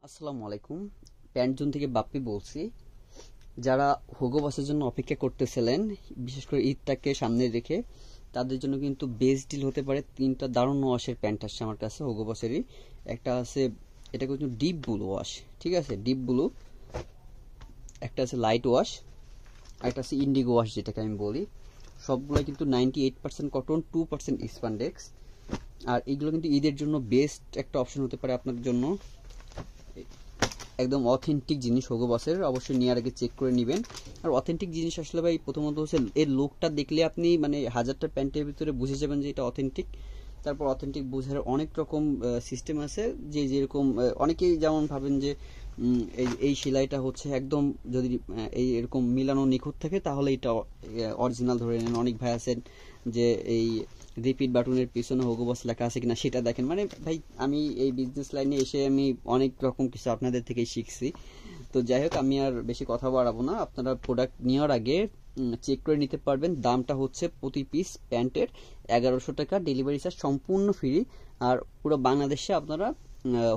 আসসালামু আলাইকুম। Pant zone থেকে বাপ্পি বলছি। যারা হুগো বসের জন্য অপেক্ষা করতেছিলেন, বিশেষ করে ঈদটাকে সামনে রেখে, তাদের জন্য কিন্তু বেস্ট ডিল হতে পারে। তিনটা দারুণ ওয়াশের প্যান্ট আসছে আমার কাছে হুগো বসেরই। একটা আছে, এটা কিন্তু ডিপ ব্লু ওয়াশ, ঠিক আছে, ডিপ ব্লু। একটা আছে লাইট ওয়াশ, আর একটা আছে ইন্ডিগো ওয়াশ যেটাকে আমি বলি। সবগুলো কিন্তু 98% কটন, 2% স্পান্ডেক্স। আর এগুলো কিন্তু ঈদের জন্য বেস্ট একটা অপশন হতে পারে আপনাদের জন্য। একদম অথেন্টিক জিনিস হুগো বসের, অবশ্যই নেওয়ার আগে চেক করে নেবেন। আর অথেন্টিক জিনিস আসলে ভাই প্রথমত হচ্ছে এর লুকটা দেখলে আপনি মানে হাজারটা প্যান্টের ভিতরে বুঝে যাবেন যে এটা অথেন্টিক। তারপর অথেন্টিক বোঝার অনেক রকম সিস্টেম আছে, যে যেরকম অনেকেই যেমন ভাবেন যে এই এই সেলাইটা হচ্ছে একদম, যদি এই এরকম মিলানো নিখুঁত থাকে তাহলে এটা অরিজিনাল ধরে নেন। অনেক ভাই আছেন যে এই রিপিট বাটনের পিছনে হুগো বস লেখা আছে কিনা সেটা দেখেন। মানে ভাই আমি এই বিজনেস লাইনে এসে আমি অনেক রকম কিছু আপনাদের থেকেই শিখছি। তো যাই হোক, আমি আর বেশি কথা বাড়াবো না। আপনারা প্রোডাক্ট নেওয়ার আগে চেক করে নিতে পারবেন। দামটা হচ্ছে প্রতি পিস প্যান্টের 1100 টাকা, ডেলিভারি চার্জ সম্পূর্ণ ফ্রি। আর পুরো বাংলাদেশে আপনারা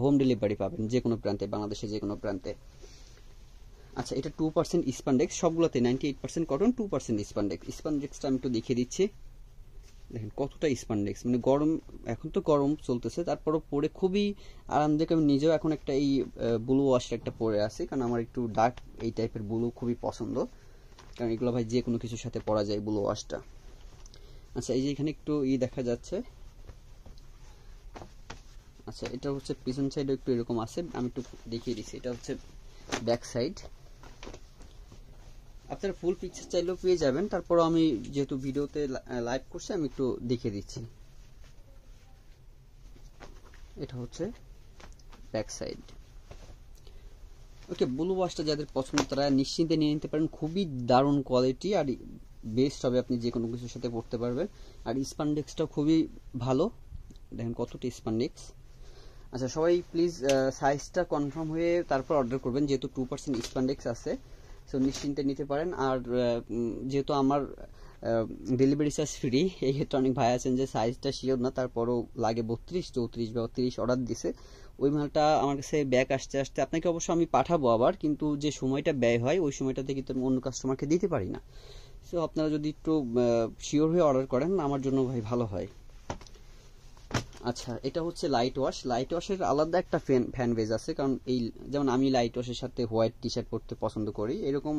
হোম ডেলিভারি পাবেন, যে কোনো প্রান্তে, বাংলাদেশে যে কোনো প্রান্তে। আচ্ছা, এটা 2% স্পান্ডেক্স, সবগুলোতে 98% কটন, 2% স্পান্ডেক্স। স্পান্ডেক্সটা আমি একটু দেখিয়ে দিচ্ছি। দেখেন কতটা স্পান্ডেক্স, মানে গরম, এখন তো গরম চলতেছে, তারপরও পরে খুবই আরামদায়ক। আমি নিজেও এখন একটা এই ব্লু ওয়াশের একটা পরে আছি, কারণ আমার একটু ডার্ক এই টাইপের ব্লু খুবই পছন্দ। কারণ এগুলো ভাই যে কোনো কিছুর সাথে পরা যায় ব্লু ওয়াশটা। আচ্ছা, এই যে এখানে একটু দেখা যাচ্ছে। আচ্ছা, এটা হচ্ছে পিছন সাইডে একটু এরকম আছে, আমি একটু দেখিয়ে দিচ্ছি। এটা হচ্ছে ব্যাক সাইড। আপনারা ফুল পিকচার চাইলেও পেয়ে যাবেন, তারপর আমি যেহেতু ভিডিওতে লাইভ করছি আমি একটু দেখিয়ে দিচ্ছি। এটা হচ্ছে ব্যাক সাইড। ওকে, ব্লু ওয়াশটা যাদের পছন্দ তারা নিশ্চিন্তে নিয়ে নিতে পারেন। খুবই দারুণ কোয়ালিটি আর বেস্ট হবে, আপনি যে কোনো কিছুর সাথে পড়তে পারবেন। আর স্পান্ডেক্সটাও খুবই ভালো, দেখেন কতটা স্পান্ডেক্স। আচ্ছা, সবাই প্লিজ সাইজটা কনফার্ম হয়ে তারপর অর্ডার করবেন, যেহেতু 2% স্পান্ডেক্স আছে। সো নিশ্চিন্তে নিতে পারেন। আর যেহেতু আমার ডেলিভারি চার্জ ফ্রি, এই ক্ষেত্রে অনেক ভাই আছেন যে সাইজটা শিওর না, তারপরও লাগে 32, 34 বা 30 অর্ডার দিছে। ওই মালটা আমার কাছে ব্যাক আসতে আসতে আপনাকে অবশ্য আমি পাঠাবো আবার, কিন্তু যে সময়টা ব্যয় হয় ওই সময়টাতে কিন্তু আমি অন্য কাস্টমারকে দিতে পারি না। সো আপনারা যদি একটু শিওর হয়ে অর্ডার করেন আমার জন্য ভাই ভালো হয়। আচ্ছা, এটা হচ্ছে লাইট ওয়াশ। লাইট ওয়াশের আলাদা একটা ফ্যান বেজ আছে, কারণ এই যেমন আমি লাইট ওয়াশের সাথে হোয়াইট টি শার্ট পরতে পছন্দ করি, এরকম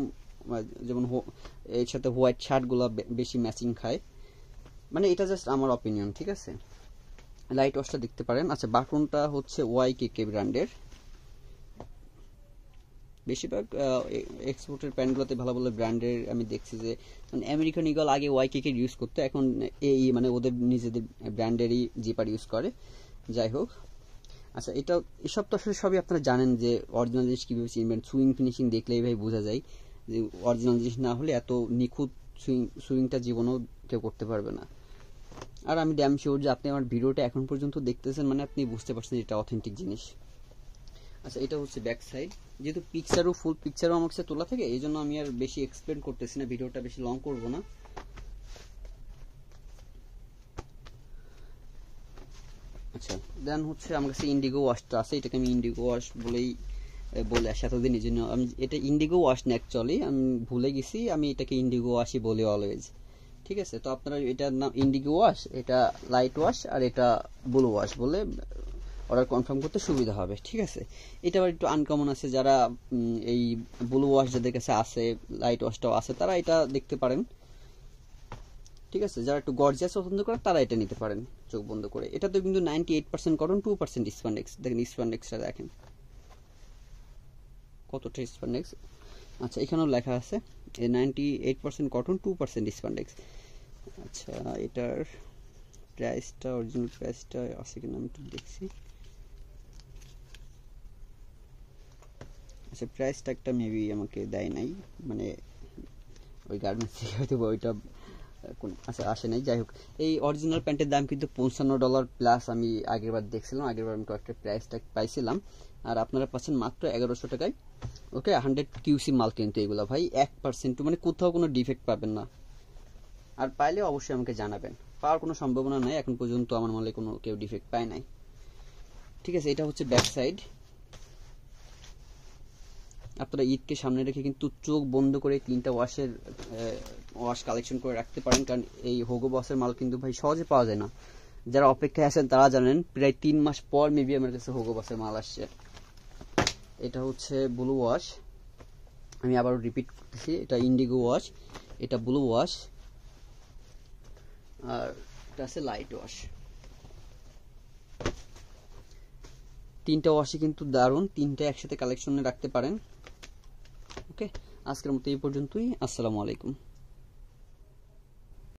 যেমন এর সাথে হোয়াইট শার্টগুলো বেশি ম্যাচিং খায়। মানে এটা জাস্ট আমার অপিনিয়ন, ঠিক আছে। লাইট ওয়াশটা দেখতে পারেন। আচ্ছা, বাটনটা হচ্ছে ওয়াইকেকে ব্র্যান্ডের। বেশিরভাগ এক্সপোর্টের প্যান্টগুলোতে ভালো ভালো ব্র্যান্ডের আমি দেখছি যে, মানে আমেরিকান ইগল আগে ওয়াইকেকে ইউজ করতো, এখন এই মানে ওদের নিজেদের ব্র্যান্ডেরই জিপার ইউজ করে। যাই হোক, আচ্ছা, এটা এসব তো আসলে সবই আপনারা জানেন যে অরিজিনাল জিনিস কীভাবে চিনবেন। সুইং ফিনিশিং দেখলেই ভাই বোঝা যায় যে অরিজিনাল জিনিস না হলে এত নিখুঁত সুইংটা জীবনেও কেউ করতে পারবে না। আর আমি ড্যাম শিওর যে আপনি আমার ভিডিওটা এখন পর্যন্ত দেখতেছেন, মানে আপনি বুঝতে পারছেন যে এটা অথেন্টিক জিনিস। আচ্ছা, এটা হচ্ছে ব্যাক সাইড। যেহেতু পিকচারও ফুল পিকচারও আমার কাছে তোলা থাকে, এই জন্য আমি আর বেশি এক্সপ্লেন করতেছি না, ভিডিওটা বেশি লং করবো না। আচ্ছা, দেন হচ্ছে আমার কাছে ইন্ডিগো ওয়াশটা আছে। এটাকে আমি ইন্ডিগো ওয়াশ বলেই বলে আসি এতদিন, এই জন্য আমি এটা ইন্ডিগো ওয়াশ না, অ্যাকচুয়ালি আমি ভুলে গেছি, আমি এটাকে ইন্ডিগো ওয়াশই বলি অলওয়েজ। ঠিক আছে, তো আপনারা এটার নাম ইন্ডিগো ওয়াশ, এটা লাইট ওয়াশ, আর এটা ব্লু ওয়াশ বলে অর্ডার কনফার্ম করতে সুবিধা হবে। ঠিক আছে, এটা আবার একটু আনকমন আছে, যারা এই ব্লু ওয়াশ যাদের কাছে আছে, লাইট ওয়াশটাও আছে, তারা এটা দেখতে পারেন। ঠিক আছে, যারা একটু গর্জিয়াস পছন্দ করেন তারা এটা নিতে পারেন চোখ বন্ধ করে। এটা তো কিন্তু 98% কটন, 2% স্পান্ডেক্স। দেখেন স্পান্ডেক্সটা দেখেন কতটা স্পান্ডেক্স। আচ্ছা, এখানেও লেখা আছে 98% কটন, 2% স্পান্ডেক্স। আচ্ছা, এটার প্রাইসটা, অরিজিনাল প্রাইসটা আছে কিনা আমি একটু দেখছি। আচ্ছা, প্রাইস ট্যাগটা মেবি আমাকে দেয় নাই, মানে ওই গার্মেন্টস থেকে হয়তো ওইটা আচ্ছা আসে নাই। যাই হোক, এই অরিজিনাল প্যান্টের দাম কিন্তু $55 প্লাস। আমি আগেরবার দেখছিলাম, আগেরবার আমি কয়েকটা প্রাইস ট্যাগ পাইছিলাম। আর আপনারা পাচ্ছেন মাত্র 1100 টাকায়। ওকে, 100 কিউসি মাল কিন্তু এগুলো ভাই 1%, মানে কোথাও কোনো ডিফেক্ট পাবেন না। আর পাইলে অবশ্যই আমাকে জানাবেন, পাওয়ার কোনো সম্ভাবনা নাই, এখন পর্যন্ত আমার মালে কোনো কেউ ডিফেক্ট পায় নাই। ঠিক আছে, এটা হচ্ছে ব্যাক সাইড। আপনারা ঈদকে সামনে রেখে কিন্তু চোখ বন্ধ করে 3টা ওয়াশ কালেকশন করে রাখতে পারেন, কারণ এই হোগো বসের মাল কিন্তু ভাই সহজে পাওয়া যায় না। যারা অপেক্ষায় আছেন তারা জানেন, প্রায় 3 মাস পর মেবি আমার কাছে হোগো বসের মাল আসছে। এটা হচ্ছে ব্লু ওয়াশ, আমি আবারও রিপিট করতেছি, এটা ইন্ডিগো ওয়াশ, এটা ব্লু ওয়াশ, আর এটা আছে লাইট ওয়াশ। 3টা ওয়াশই কিন্তু দারুণ, 3টা একসাথে কালেকশনে রাখতে পারেন। ওকে, আজকের মতো এই পর্যন্তই। আসসালামু আলাইকুম।